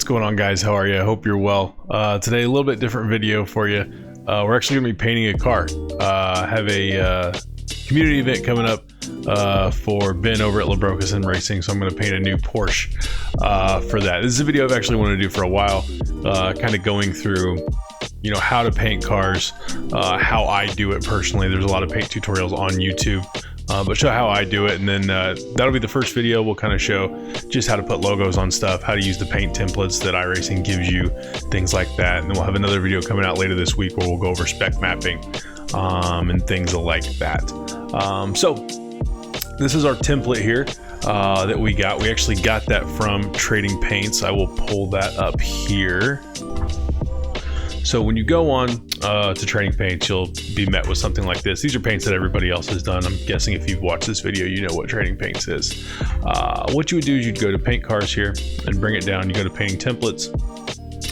going on, guys? How are you? I hope you're well. Today, a little bit different video for you. We're actually going to be painting a car. I have a community event coming up for Ben over at iRacing, so I'm going to paint a new Porsche for that. This is a video I've actually wanted to do for a while, kind of going through how to paint cars, how I do it personally. There's a lot of paint tutorials on YouTube, but show how I do it, and then that'll be the first video. We'll kind of show just how to put logos on stuff, how to use the paint templates that iRacing gives you, things like that. And then we'll have another video coming out later this week where we'll go over spec mapping and things like that. So this is our template here that we got. We actually got that from Trading Paints. I will pull that up here. So when you go on to Trading Paints, you'll be met with something like this. These are paints that everybody else has done. I'm guessing if you've watched this video, you know what Trading Paints is. What you would do is you'd go to Paint Cars here and bring it down. You go to Painting Templates,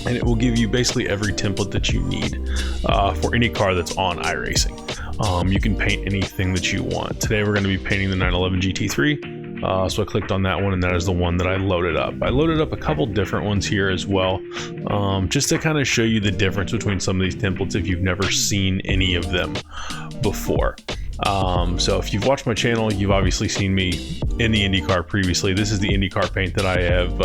and it will give you basically every template that you need for any car that's on iRacing. You can paint anything that you want. Today we're going to be painting the 911 GT3. So I clicked on that one, and that is the one that I loaded up. I loaded up a couple different ones here as well, just to kind of show you the difference between some of these templates if you've never seen any of them before. So if you've watched my channel, you've obviously seen me in the IndyCar previously. This is the IndyCar paint that I have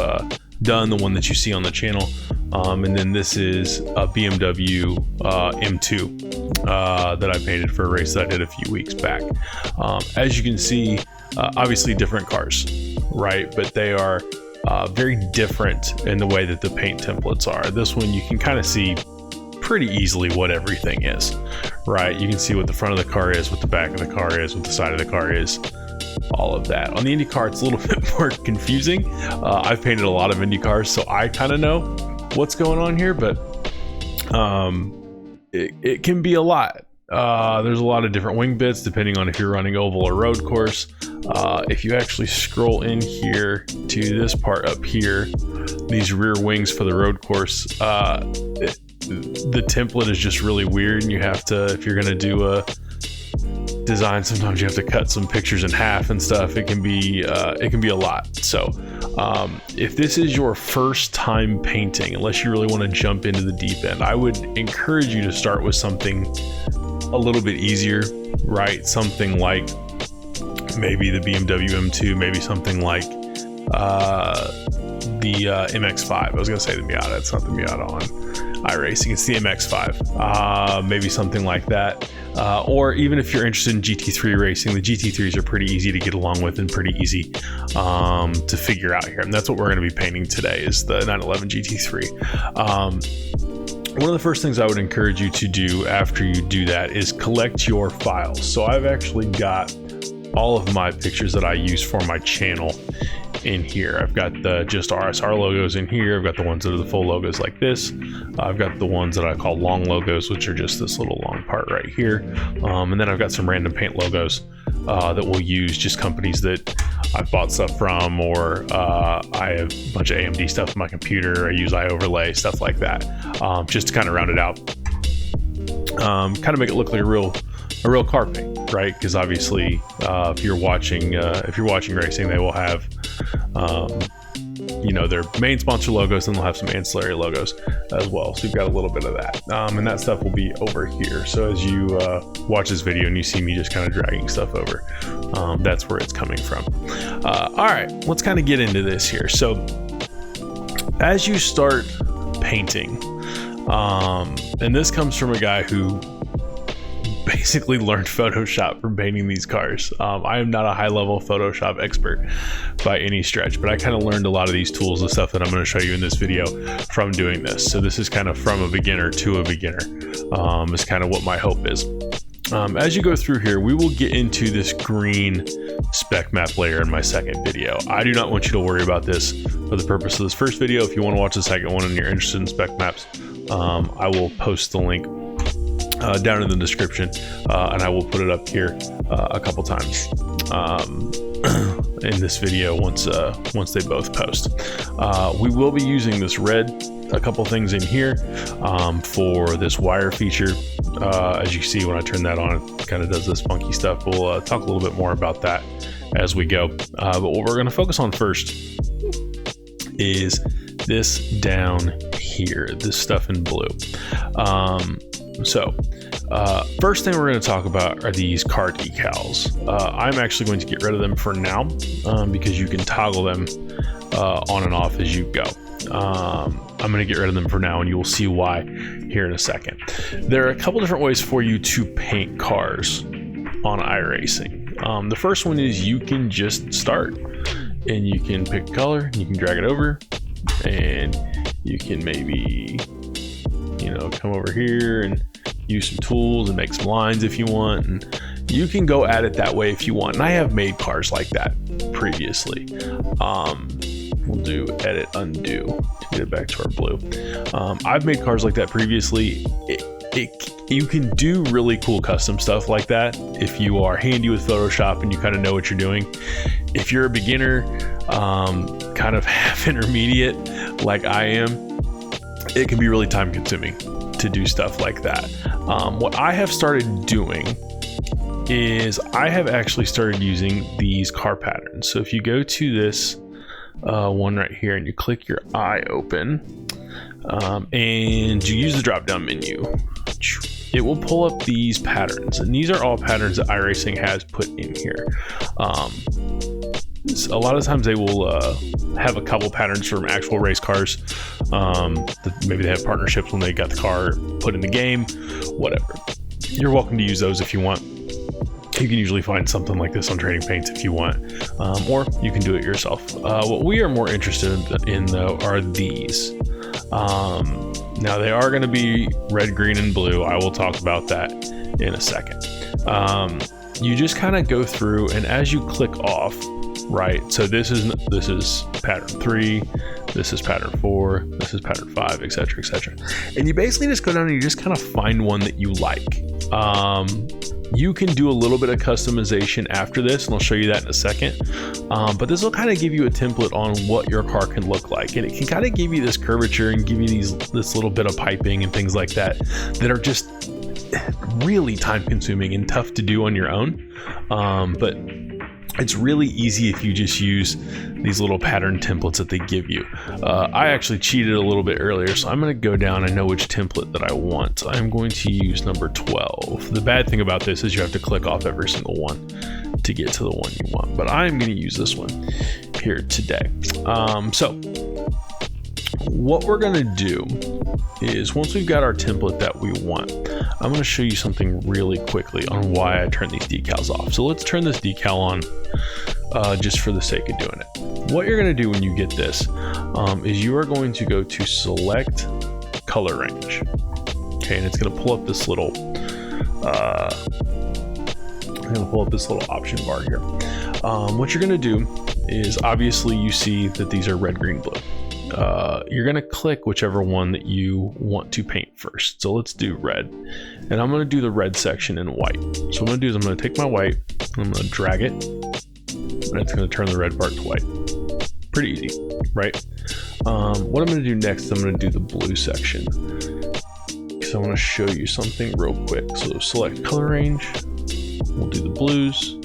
done, the one that you see on the channel. And then this is a BMW M2 that I painted for a race that I did a few weeks back. As you can see, obviously different cars, right? But they are very different in the way that the paint templates are. This one, you can kind of see pretty easily what everything is, right? You can see what the front of the car is, what the back of the car is, what the side of the car is, all of that. On the Indy car, it's a little bit more confusing. I've painted a lot of Indy cars, so I kind of know what's going on here, but it can be a lot. There's a lot of different wing bits depending on if you're running oval or road course. If you actually scroll in here to this part up here, these rear wings for the road course, the template is just really weird, and you have to, if you're going to do a design, sometimes you have to cut some pictures in half and stuff. It can be a lot. So if this is your first time painting, unless you really want to jump into the deep end, I would encourage you to start with something a little bit easier, right? Something like maybe the BMW M2, maybe something like the MX-5. I was gonna say the Miata. It's not the Miata on iRacing, it's the MX-5. Maybe something like that. Or even if you're interested in GT3 racing, the GT3s are pretty easy to get along with and pretty easy to figure out here. And that's what we're going to be painting today, is the 911 GT3. One of the first things I would encourage you to do after you do that is collect your files. So I've actually got all of my pictures that I use for my channel in here. I've got the just RSR logos in here. I've got the ones that are the full logos like this. I've got the ones that I call long logos, which are just this little long part right here. And then I've got some random paint logos that we'll use, just companies that I've bought stuff from, or I have a bunch of AMD stuff in my computer. I use iOverlay, stuff like that, just to kind of round it out, kind of make it look like a real car paint, right? Because obviously, if you're watching racing, they will have their main sponsor logos, and they'll have some ancillary logos as well. So you've got a little bit of that, and that stuff will be over here. So as you watch this video and you see me just kind of dragging stuff over, that's where it's coming from. All right, let's kind of get into this here. So as you start painting, and this comes from a guy who basically learned Photoshop from painting these cars. I am not a high-level Photoshop expert by any stretch, but I kind of learned a lot of these tools and stuff that I'm going to show you in this video from doing this. So this is kind of from a beginner to a beginner, is kind of what my hope is. As you go through here, we will get into this green spec map layer in my second video. I do not want you to worry about this for the purpose of this first video. If you want to watch the second one and you're interested in spec maps, I will post the link down in the description, and I will put it up here a couple times in this video once they both post. We will be using this red, a couple things in here for this wire feature. As you see, when I turn that on, it kind of does this funky stuff. We'll talk a little bit more about that as we go, but what we're going to focus on first is this down here, this stuff in blue. First thing we're going to talk about are these car decals. I'm actually going to get rid of them for now because you can toggle them on and off as you go. I'm going to get rid of them for now, and you will see why here in a second. There are a couple different ways for you to paint cars on iRacing. The first one is you can just start, and you can pick a color, and you can drag it over, and you can maybe, come over here and use some tools and make some lines if you want, and you can go at it that way if you want. And I have made cars like that previously. We'll do edit undo to get it back to our blue. I've made cars like that previously. You can do really cool custom stuff like that if you are handy with Photoshop and you kind of know what you're doing. If you're a beginner, kind of half intermediate like I am, it can be really time consuming to do stuff like that. What I have started doing is I have actually started using these car patterns. So if you go to this one right here and you click your eye open and you use the drop down menu, it will pull up these patterns, and these are all patterns that iRacing has put in here. A lot of times they will have a couple patterns from actual race cars. Maybe they have partnerships when they got the car put in the game, whatever. You're welcome to use those if you want. You can usually find something like this on Trading Paints if you want, or you can do it yourself. What we are more interested in though are these. Now they are going to be red, green, and blue. I will talk about that in a second. You just kind of go through, and as you click off, right? So this is pattern 3, this is pattern 4, this is pattern 5, etc., etc. And you basically just go down and you just kind of find one that you like. You can do a little bit of customization after this, and I'll show you that in a second. But this will kind of give you a template on what your car can look like, and it can kind of give you this curvature and give you this little bit of piping and things like that are just really time consuming and tough to do on your own. But it's really easy if you just use these little pattern templates that they give you. I actually cheated a little bit earlier, so I'm going to go down and know which template that I want. I'm going to use number 12. The bad thing about this is you have to click off every single one to get to the one you want, but I'm going to use this one here today. So what we're going to do is, once we've got our template that we want, I'm going to show you something really quickly on why I turn these decals off. So let's turn this decal on just for the sake of doing it. What you're going to do when you get this is you are going to go to select color range. Okay, and it's going to pull up this little option bar here. What you're going to do is, obviously you see that these are red, green, blue. You're going to click whichever one that you want to paint first. So let's do red, and I'm going to do the red section in white. So what I'm going to do is I'm going to take my white, I'm going to drag it, and it's going to turn the red part to white. Pretty easy, right? What I'm going to do next is I'm going to do the blue section, because I want to show you something real quick. So select color range, we'll do the blues,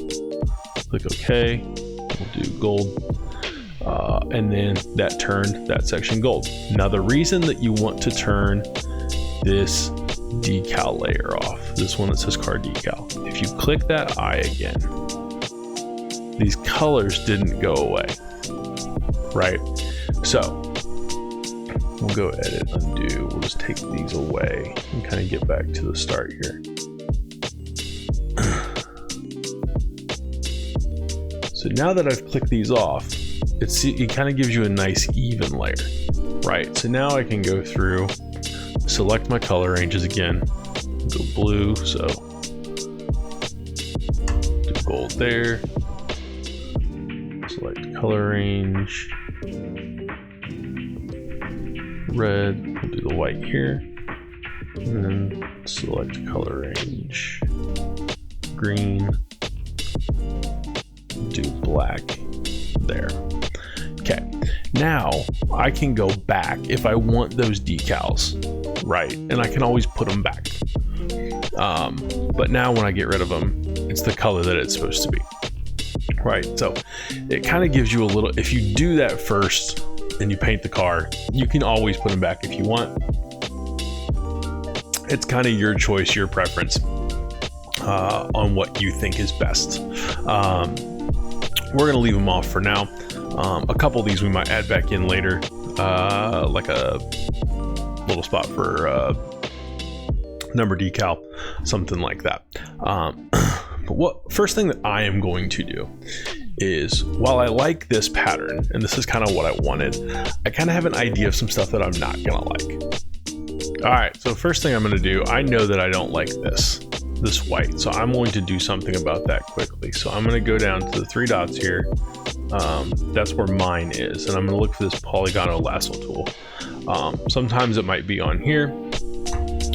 click OK, we'll do gold. And then that turned that section gold. Now the reason that you want to turn this decal layer off, this one that says car decal, if you click that eye again, these colors didn't go away, right? So we'll go edit, undo, we'll just take these away and kind of get back to the start here. So now that I've clicked these off, it kind of gives you a nice even layer, right? So now I can go through, select my color ranges again, go blue, so do gold there, select color range, red, we'll do the white here, and then select color range, green, do black there. Okay, now I can go back if I want those decals, right? And I can always put them back. But now when I get rid of them, it's the color that it's supposed to be, right? So it kind of gives you a little, if you do that first, and you paint the car, you can always put them back if you want. It's kind of your choice, your preference on what you think is best. We're gonna leave them off for now. A couple of these we might add back in later, like a little spot for number decal, something like that. But first thing that I am going to do is, while I like this pattern, and this is kind of what I wanted, I kind of have an idea of some stuff that I'm not gonna like. All right, so first thing I'm gonna do, I know that I don't like this white, so I'm going to do something about that quickly. So I'm gonna go down to the 3 dots here. That's where mine is, and I'm gonna look for this polygonal lasso tool. Sometimes it might be on here,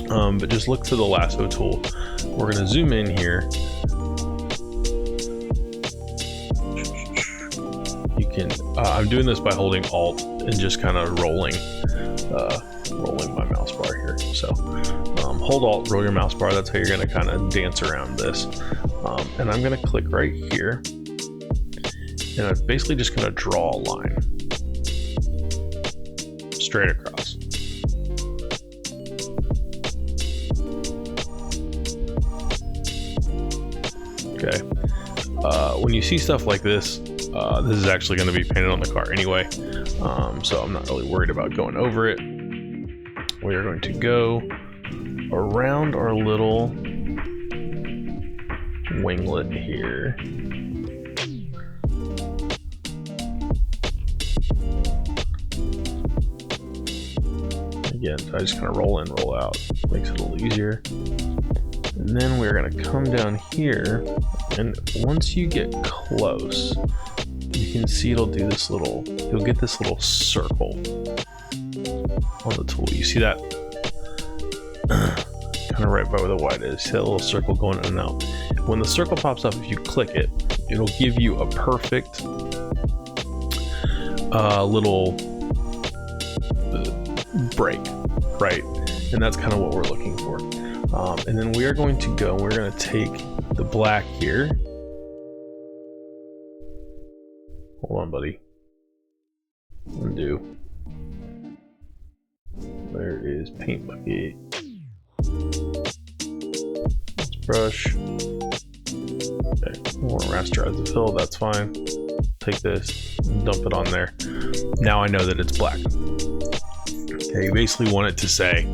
but just look for the lasso tool. We're gonna zoom in here. You can, I'm doing this by holding Alt and just kind of rolling my mouse bar here. So hold Alt, roll your mouse bar. That's how you're gonna kind of dance around this. And I'm gonna click right here, and I'm basically just gonna draw a line straight across. Okay. When you see stuff like this, this is actually going to be painted on the car anyway, so I'm not really worried about going over it. We are going to go around our little winglet here. Again, I just kind of roll in, roll out. Makes it a little easier. And then we're going to come down here, and once you get close, you can see it'll do this little, you'll get this little circle on the tool. You see that? Kind of right by where the white is. See that little circle going in and out? When the circle pops up, if you click it, it'll give you a perfect little break, right? And that's kind of what we're looking for. And then we are going to go, we're going to take the black here. Hold on, buddy. Undo. Where is paint bucket? Let's brush. Okay, we want to rasterize the fill, that's fine. Take this and dump it on there. Now I know that it's black. Okay, you basically want it to say,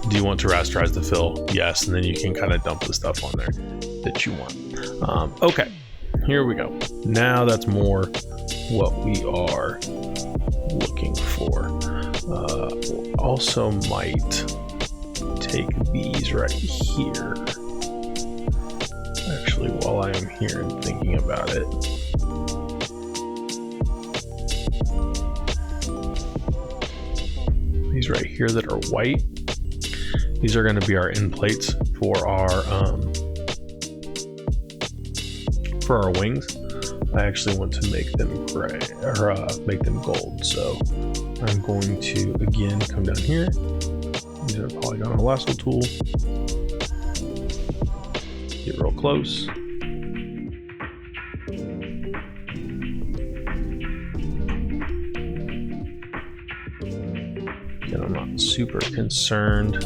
do you want to rasterize the fill? Yes, and then you can kind of dump the stuff on there that you want. Okay, here we go. Now that's more what we are looking for. Also might take these right here. Actually, while I am here and thinking about it, these right here that are white, these are going to be our end plates for our wings. I actually want to make them gray, or make them gold. So I'm going to again come down here. Use our polygonal lasso tool. Get real close. Again, I'm not super concerned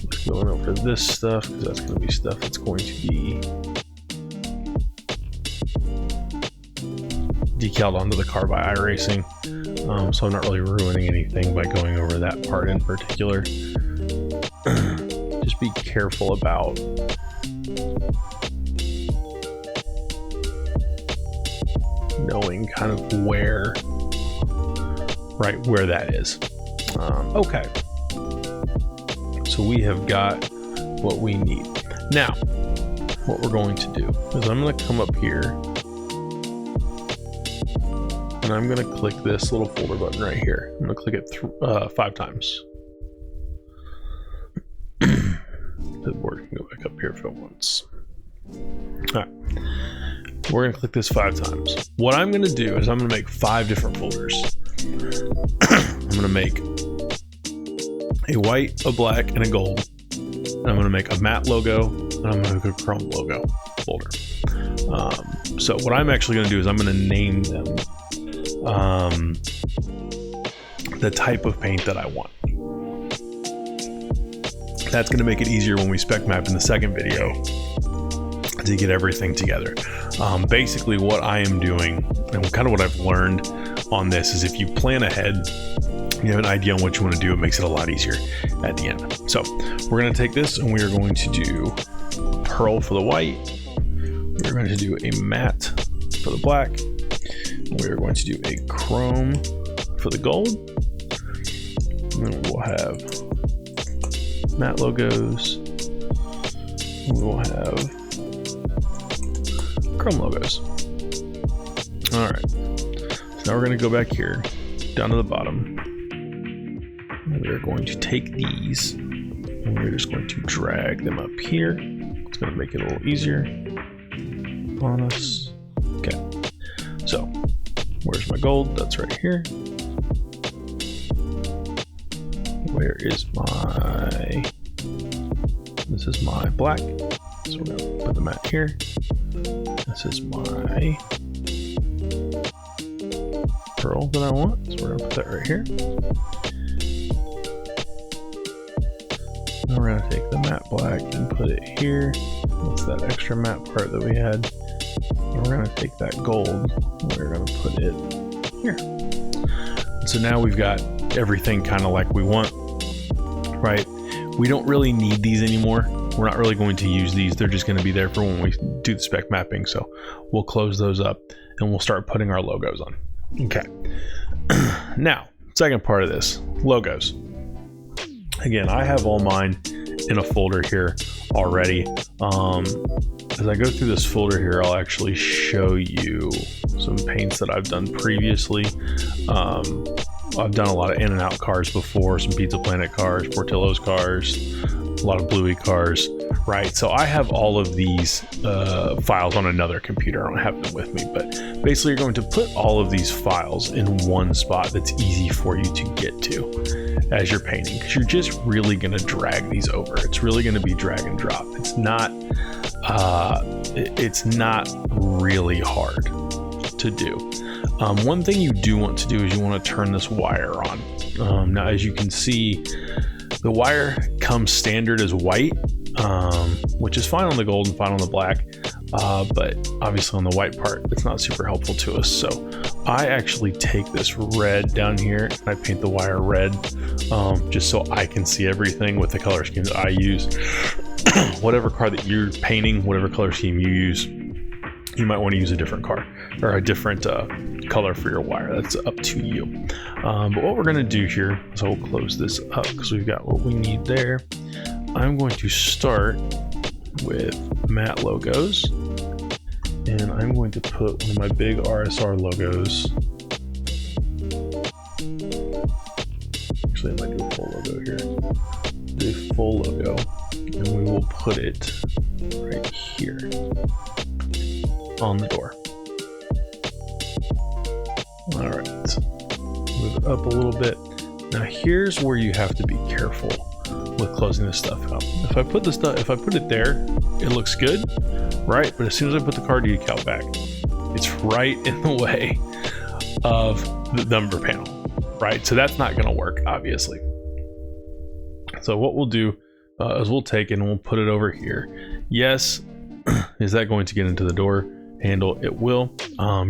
with going over this stuff, because that's going to be stuff that's going to be decaled onto the car by iRacing, so I'm not really ruining anything by going over that part in particular. Just be careful about knowing kind of where that is. Okay, so we have got what we need. Now, what we're going to do is I'm going to come up here, and I'm going to click this little folder button right here. I'm going to click it 5 times. The board can go back up here if it wants. All right, we're going to click this 5 times. What I'm going to do is I'm going to make 5 different folders. I'm going to make a white, a black, and a gold. And I'm going to make a matte logo, and I'm going to make a chrome logo folder. So what I'm actually going to do is I'm going to name them the type of paint that I want. That's going to make it easier when we spec map in the second video to get everything together. Basically what I am doing, and kind of what I've learned on this, is if you plan ahead, you have an idea on what you want to do, it makes it a lot easier at the end. So we're going to take this and we are going to do pearl for the white. We're going to do a matte for the black. We are going to do a chrome for the gold. And then we'll have matte logos. We will have chrome logos. All right. So now we're going to go back here, down to the bottom. And we are going to take these and we're just going to drag them up here. It's going to make it a little easier on us. Okay. So where's my gold? That's right here. Where is my, this is my black. So we're gonna put the matte here. This is my pearl that I want. So we're gonna put that right here. Now we're gonna take the matte black and put it here. What's that extra matte part that we had? And we're gonna take that gold and we're gonna put it here. And so now we've got everything kind of like we want, right? We don't really need these anymore. We're not really going to use these. They're just going to be there for when we do the spec mapping. So we'll close those up and we'll start putting our logos on. Okay. Now, second part of this, logos. Again, I have all mine in a folder here already. As I go through this folder here, I'll actually show you some paints that I've done previously. I've done a lot of In-N-Out cars before, some Pizza Planet cars, Portillo's cars, a lot of Bluey cars, right? So I have all of these files on another computer. I don't have them with me, but basically you're going to put all of these files in one spot that's easy for you to get to as you're painting, because you're just really going to drag these over. It's really going to be drag and drop. It's not really hard to do. One thing you do want to do is you want to turn this wire on. Now, as you can see, the wire comes standard as white, which is fine on the gold and fine on the black, but obviously on the white part, it's not super helpful to us. So I actually take this red down here and I paint the wire red, just so I can see everything with the color scheme that I use. Whatever car that you're painting, whatever color scheme you use, you might want to use a different car or a different color for your wire. That's up to you. But what we're going to do here is I'll close this up because we've got what we need there. I'm going to start with matte logos, and I'm going to put one of my big RSR logos. Actually, I might do a full logo here. Do a full logo, and we will put it right here on the door. All right, move it up a little bit. Now here's where you have to be careful with closing this stuff up. If I put it there, it looks good, right? But as soon as I put the car decal back, it's right in the way of the number panel, right? So that's not gonna work, obviously. So what we'll do is we'll take it and we'll put it over here. Yes, is that going to get into the door handle? It will.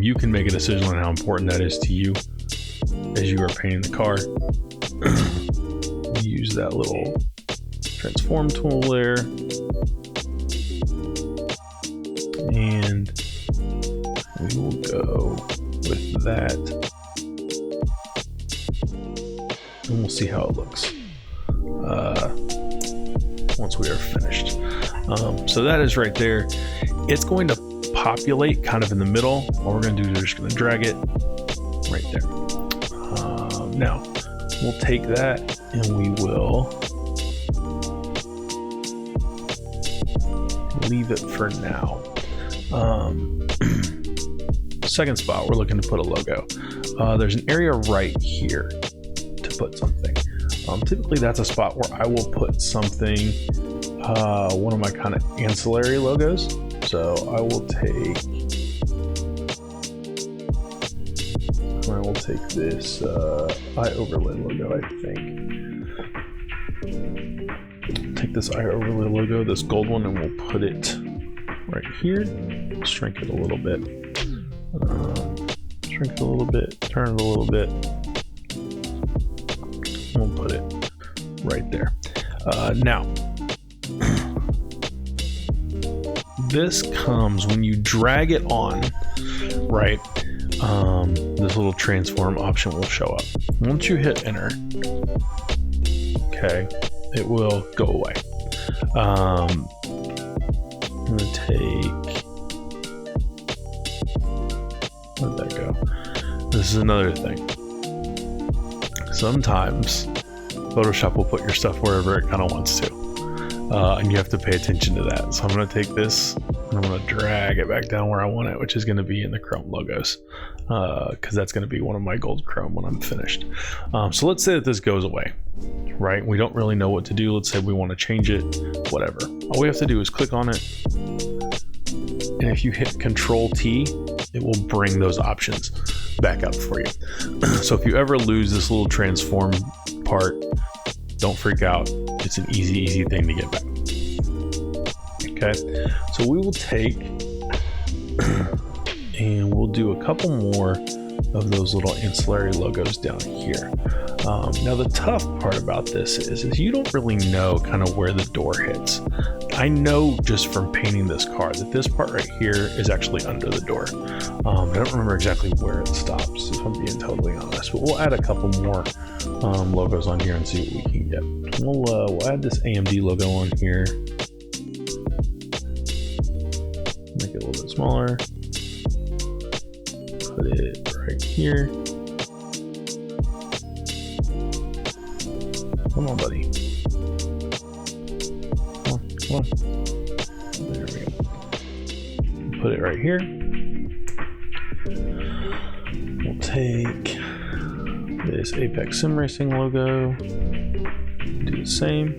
You can make a decision on how important that is to you as you are painting the car. Use that little transform tool there, and we will go with that, and we'll see how it looks once we are finished. So that is right there. It's going to populate kind of in the middle. What we're going to do is we're just going to drag it right there. Now we'll take that and we will leave it for now. Second spot, we're looking to put a logo. There's an area right here to put something. Typically that's a spot where I will put something, one of my kind of ancillary logos. So I will take my take this iOverlay logo, I think. Take this iOverlay logo, this gold one, and we'll put it right here. Shrink it a little bit. Shrink it a little bit, turn it a little bit. We'll put it right there. Now, this comes when you drag it on, right? This little transform option will show up. Once you hit enter, okay, it will go away. I'm gonna take, where'd that go? This is another thing. Sometimes Photoshop will put your stuff wherever it kind of wants to, and you have to pay attention to that. So I'm going to take this and I'm going to drag it back down where I want it, which is going to be in the Chrome logos, because that's going to be one of my gold Chrome when I'm finished. So let's say that this goes away, right? We don't really know what to do. Let's say we want to change it, whatever. All we have to do is click on it, and if you hit Control T, it will bring those options back up for you. So if you ever lose this little transform part, don't freak out. It's an easy thing to get back. Okay, so we will take and we'll do a couple more of those little ancillary logos down here. Now the tough part about this is you don't really know kind of where the door hits. I know just from painting this car that this part right here is actually under the door. I don't remember exactly where it stops, if I'm being totally honest, but we'll add a couple more logos on here and see what we can get. We'll add this AMD logo on here. Make it a little bit smaller. Put it right here. Come on, buddy. Come on. There we go. Put it right here. We'll take this Apex Sim Racing logo. Do the same.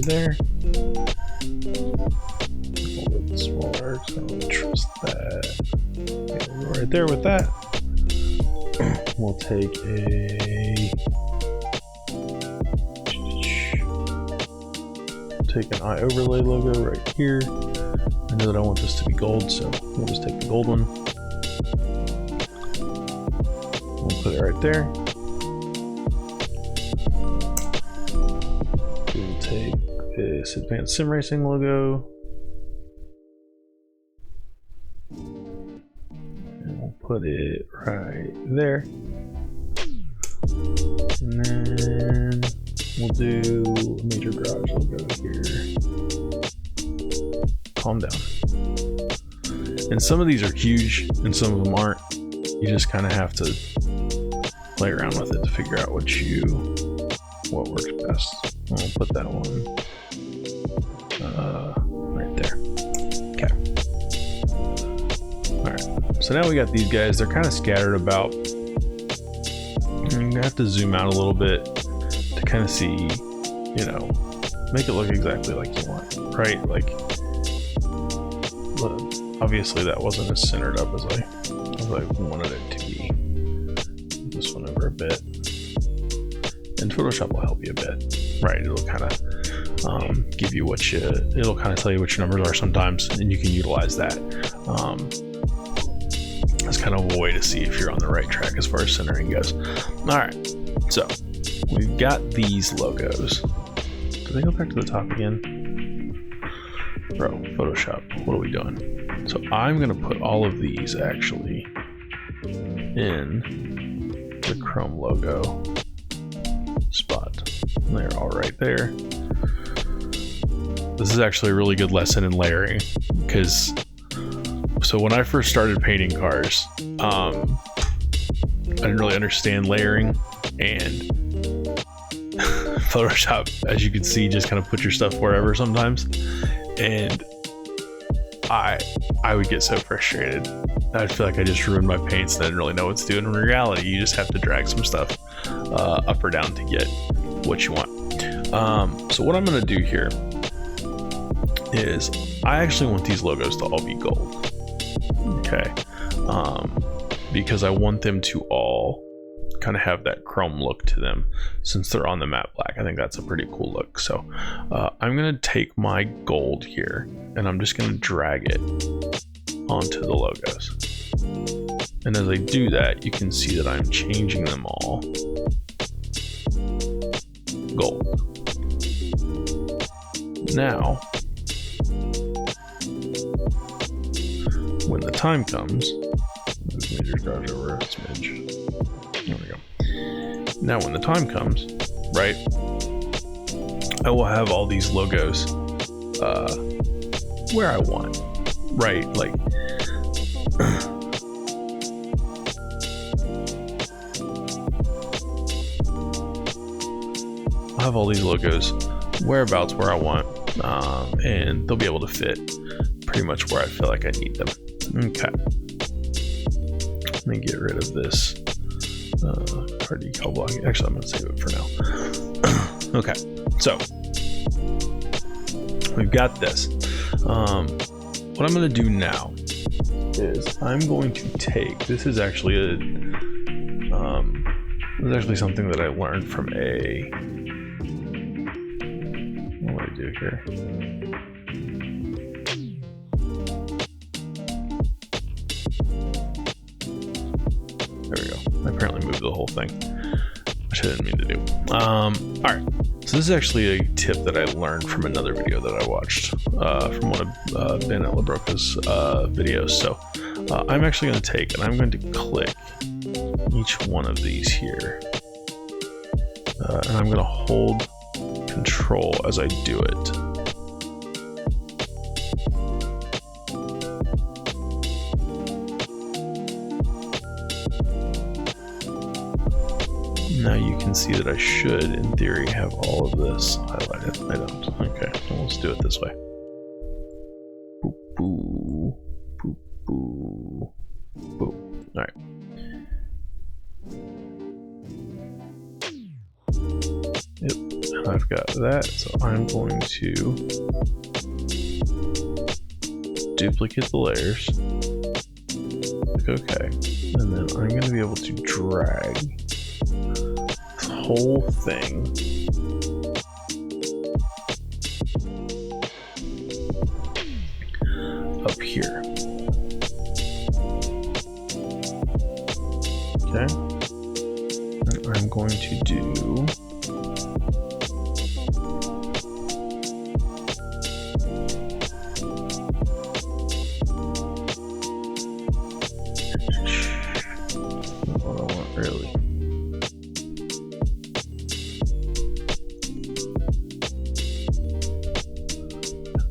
There. A little bit smaller, so I don't trust that. Okay, we'll go right there with that. We'll take an iOverlay logo right here. I know that I want this to be gold, so we'll just take the gold one. We'll put it right there. We'll take this Advanced Sim Racing logo, and we'll put it right there, and then we'll do a Major Garage logo here. Calm down. And some of these are huge and some of them aren't. You just kind of have to play around with it to figure out what works best. I'll put that one right there. Okay. All right. So now we got these guys. They're kind of scattered about. And you're gonna have to zoom out a little bit to kind of see, make it look exactly like you want, right? Like, obviously that wasn't as centered up as I wanted it to be. This one over a bit. And Photoshop will help you a bit, right? It'll kind of give you it'll kind of tell you what your numbers are sometimes, and you can utilize that. That's kind of a way to see if you're on the right track as far as centering goes. All right, so we've got these logos. Do they go back to the top again? Bro, Photoshop, what are we doing? So I'm gonna put all of these actually in the Chrome logo spot. They're all right there. This is actually a really good lesson in layering, because so when I first started painting cars, I didn't really understand layering, and Photoshop, as you can see, just kind of put your stuff wherever sometimes, and I would get so frustrated. I'd feel like I just ruined my paints and I didn't really know what to do. And in reality, you just have to drag some stuff up or down to get what you want. So what I'm going to do here is I actually want these logos to all be gold. Okay. Because I want them to all kind of have that chrome look to them since they're on the matte black. I think that's a pretty cool look. So I'm going to take my gold here and I'm just going to drag it onto the logos. And as I do that, you can see that I'm changing them all gold. Now, when the time comes, let me just drive over a smidge. There we go. Now, when the time comes, right, I will have all these logos where I want, right? Like, I'll have all these logos whereabouts where I want, and they'll be able to fit pretty much where I feel like I need them. Okay. Let me get rid of this car decal block. Actually, I'm going to save it for now. Okay, so we've got this. What I'm going to do now is I'm going to take, this is actually something that I learned from a, what do I do here? There we go. I apparently moved the whole thing, which I didn't mean to do. All right. So this is actually a tip that I learned from another video that I watched from one of Ben at LaBroca's videos. So I'm actually going to take and I'm going to click each one of these here, and I'm going to hold Control as I do it. Now you can see that I should, in theory, have all of this highlighted. I don't. Okay, well, let's do it this way. Boop, boo, boop, boo, boo. All right. Yep, and I've got that, so I'm going to duplicate the layers. Click OK, and then I'm going to be able to drag this whole thing up here. Okay, and I'm going to do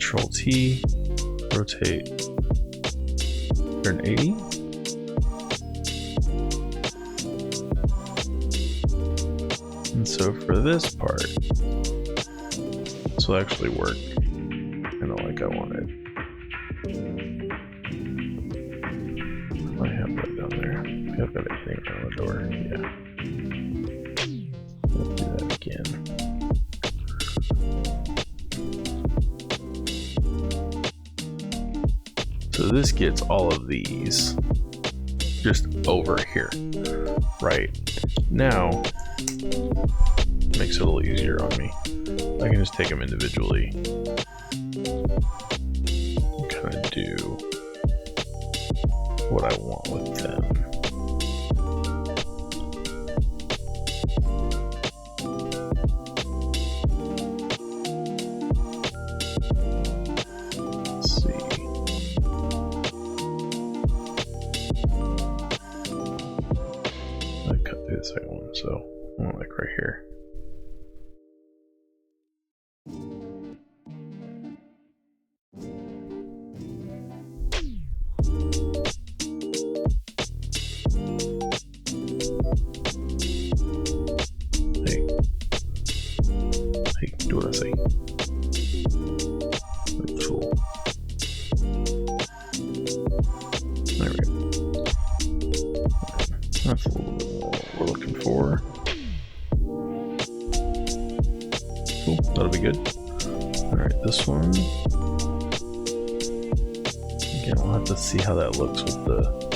Control T, rotate 180. And so for this part, this will actually work kind of like I wanted. I have that down there. I've got it hitting around the door. Yeah. Let's do that again. So this gets all of these just over here, right? Now, makes it a little easier on me. I can just take them individually and kind of do what I want with them. The second one, so I want like right here. Hey, do what I say. Cool. There we go. That's a little bit more what we're looking for. that'll be good. All right, this one. Again, we'll have to see how that looks with the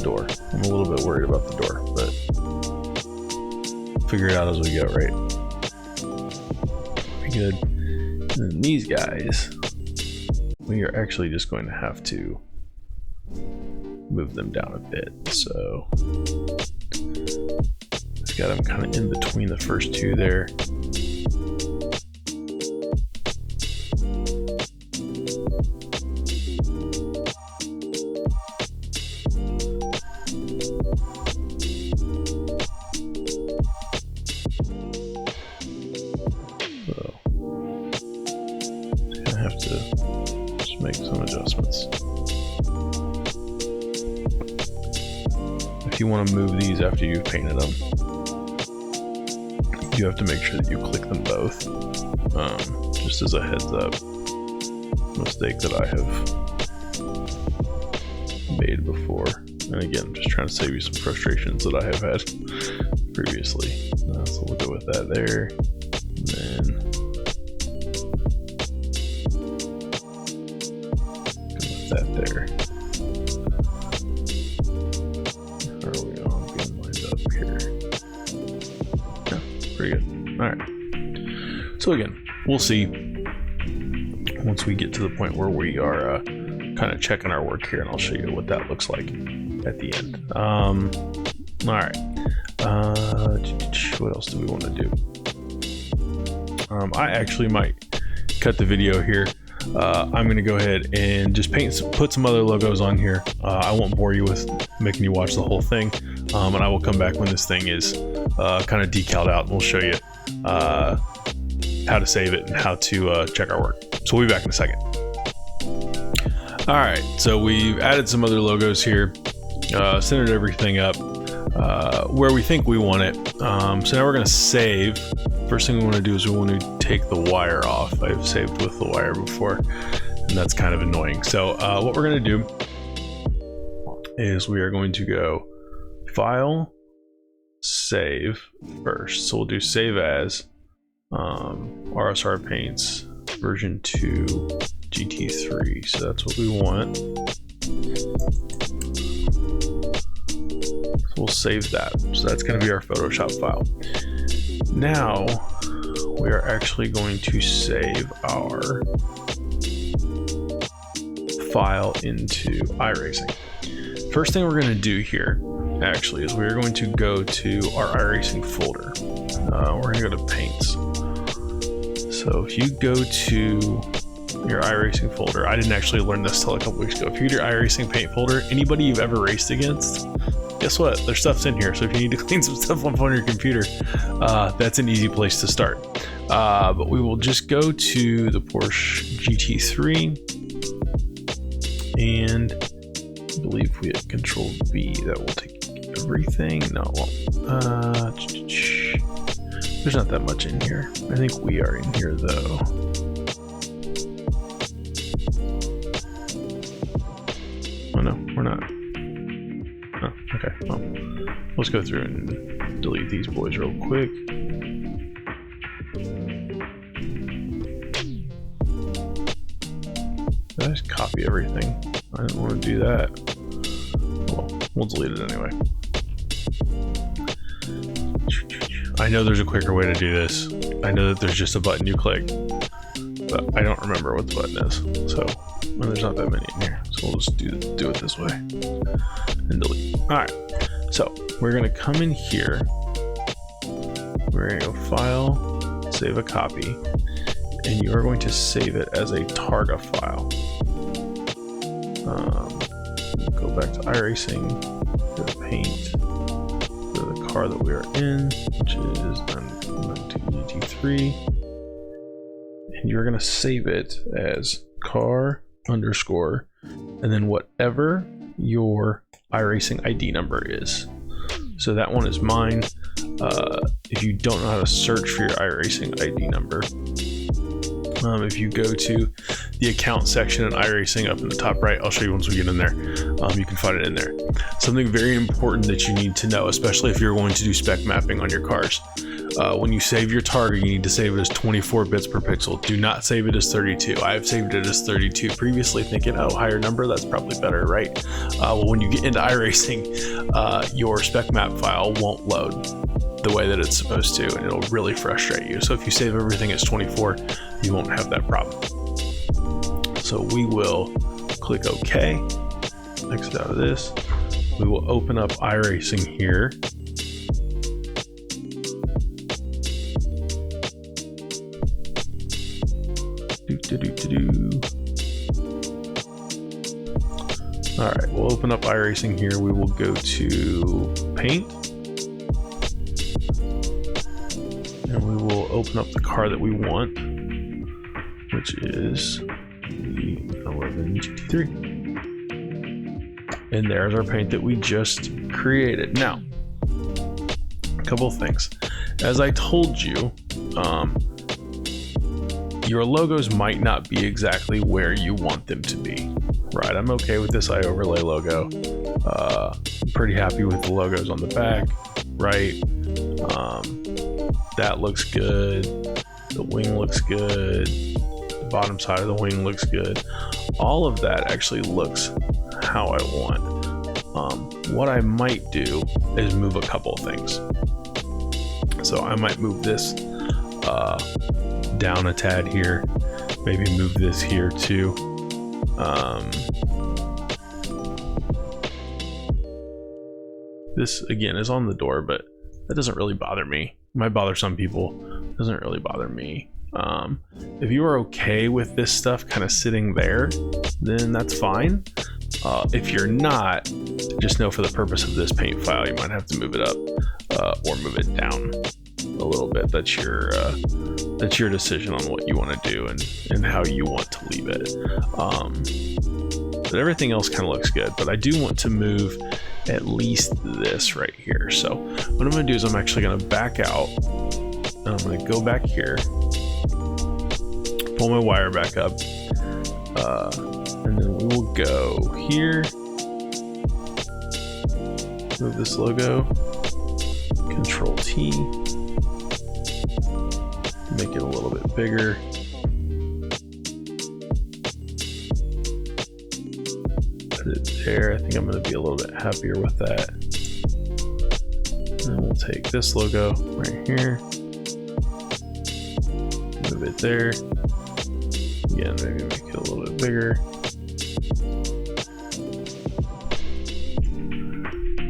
door. I'm a little bit worried about the door, but figure it out as we go, right? Pretty good. And then these guys, we are actually just going to have to move them down a bit. So I've got them kind of in between the first two there. Make some adjustments. If you want to move these after you've painted them, you have to make sure that you click them both. Just as a heads up, mistake that I have made before. And again, just trying to save you some frustrations that I have had previously. So we'll go with that there. And then that there. How are we on being lined up here? Yeah, pretty good. All right. So again, we'll see once we get to the point where we are kind of checking our work here, and I'll show you what that looks like at the end. All right. What else do we want to do? I actually might cut the video here. I'm going to go ahead and just put some other logos on here. I won't bore you with making you watch the whole thing, and I will come back when this thing is kind of decaled out, and we'll show you how to save it and how to check our work. So we'll be back in a second. All right, so we've added some other logos here, centered everything up where we think we want it. So now we're going to save. First thing we want to do is we want to take the wire off. I've saved with the wire before, and that's kind of annoying. So what we're going to do is we are going to go File, Save first. So we'll do Save As, RSR Paints version 2 GT3. So that's what we want. So we'll save that. So that's going to be our Photoshop file. Now we are actually going to save our file into iRacing. First thing we're going to do here actually is we're going to go to our iRacing folder. We're going to go to Paints. So if you go to your iRacing folder, I didn't actually learn this till a couple weeks ago. If you get your iRacing paint folder, anybody you've ever raced against, guess what? Their stuff's in here. So if you need to clean some stuff up on your computer, that's an easy place to start. But we will just go to the Porsche GT3, and I believe we hit Control V. That will take everything. No, it won't. There's not that much in here. I think we are in here though. Oh no, we're not. Oh, okay. Well, let's go through and delete these boys real quick. Did I just copy everything? I didn't want to do that. Well, we'll delete it anyway. I know there's a quicker way to do this. I know that there's just a button you click, but I don't remember what the button is. So, well, there's not that many in here. So we'll just do it this way and delete. All right. So we're gonna come in here. We're gonna go File, Save a Copy, and you are going to save it as a Targa file. Go back to iRacing, go to Paint, go to the car that we are in, which is GT3, and you're going to save it as car underscore, and then whatever your iRacing ID number is. So that one is mine. If you don't know how to search for your iRacing ID number, If you go to the account section in iRacing up in the top right, I'll show you once we get in there. You can find it in there. Something very important that you need to know, especially if you're going to do spec mapping on your cars. When you save your target, you need to save it as 24 bits per pixel. Do not save it as 32. I have saved it as 32 previously, thinking, oh, higher number, that's probably better, right? Well, when you get into iRacing, your spec map file won't load the way that it's supposed to, and it'll really frustrate you. So if you save everything as 24, you won't have that problem. So we will click OK, exit out of this. We will open up iRacing here. All right, we'll open up iRacing here. We will go to Paint, and we will open up the car that we want, which is the 11 GT3. And there's our paint that we just created. Now, a couple of things. As I told you, your logos might not be exactly where you want them to be, right? I'm okay with this iOverlay logo. I'm pretty happy with the logos on the back, right? That looks good. The wing looks good. The bottom side of the wing looks good. All of that actually looks how I want. What I might do is move a couple of things. So I might move this down a tad here, maybe move this here too. This again is on the door, but that doesn't really bother me. It might bother some people, it doesn't really bother me. If you are okay with this stuff kind of sitting there, then that's fine. If you're not, just know for the purpose of this paint file, you might have to move it up or move it down a little bit. That's your decision on what you want to do and how you want to leave it. But everything else kind of looks good, but I do want to move at least this right here. So what I'm going to do is I'm actually going to back out, and I'm going to go back here, pull my wire back up, and then we will go here, move this logo, Control T, make it a little bit bigger. Put it there. I think I'm going to be a little bit happier with that. And we'll take this logo right here, move it there. Again, maybe make it a little bit bigger.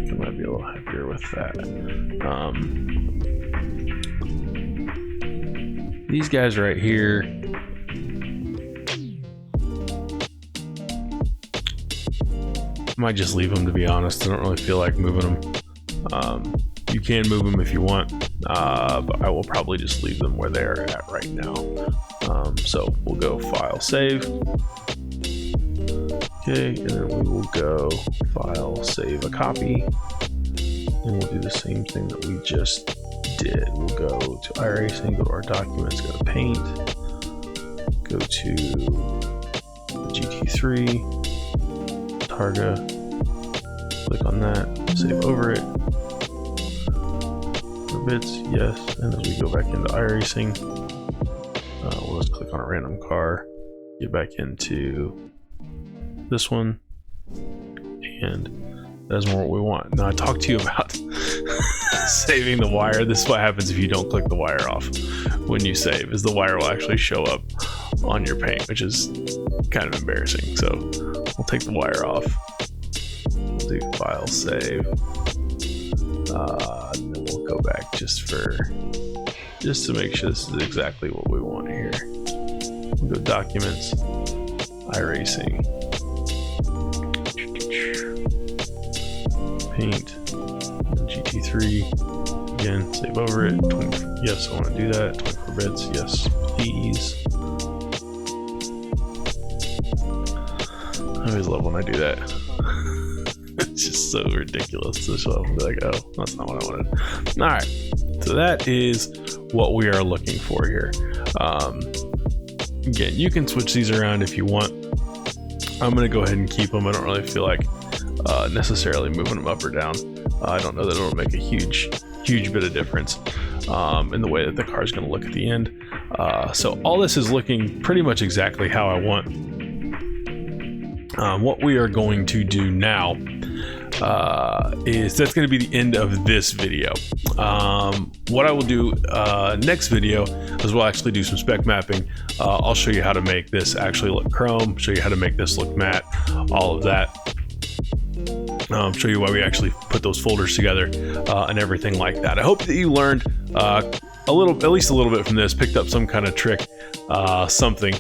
I might be a little happier with that. These guys right here, I might just leave them, to be honest. I don't really feel like moving them. You can move them if you want, but I will probably just leave them where they're at right now. So we'll go File, Save. Okay, and then we will go File, Save a copy. And we'll do the same thing that we just did. We'll go to iRacing, go to our documents, go to Paint, go to the GT3, Targa, click on that, save over it. Bits, yes, and as we go back into iRacing, we'll just click on a random car, get back into this one, and that's more what we want. Now I talked to you about saving the wire. This is what happens if you don't click the wire off when you save, is the wire will actually show up on your paint, which is kind of embarrassing. So we'll take the wire off, we'll do File, Save, and then we'll go back just to make sure this is exactly what we want here. We'll go Documents, iRacing, Paint, GT3, again, save over it. Yes, I want to do that. 24 bits, yes, please. I always love when I do that. It's just so ridiculous to show up and be like, oh, that's not what I wanted. All right, so that is what we are looking for here. Again, you can switch these around if you want. I'm going to go ahead and keep them. I don't really feel like necessarily moving them up or down. I don't know that it'll make a huge bit of difference in the way that the car is going to look at the end. So all this is looking pretty much exactly how I want. What we are going to do now is that's going to be the end of this video. What I will do next video is we'll actually do some spec mapping. I'll show you how to make this actually look chrome, show you how to make this look matte, all of that. Show you why we actually put those folders together and everything like that. I hope that you learned at least a little bit from this, picked up some kind of trick, something.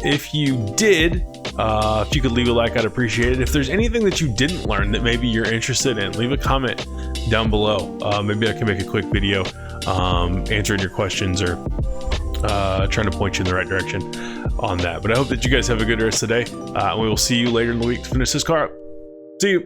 If you did, if you could leave a like, I'd appreciate it. If there's anything that you didn't learn that maybe you're interested in, leave a comment down below. Maybe I can make a quick video answering your questions or trying to point you in the right direction on that. But I hope that you guys have a good rest of the day. We will see you later in the week to finish this car up. See you.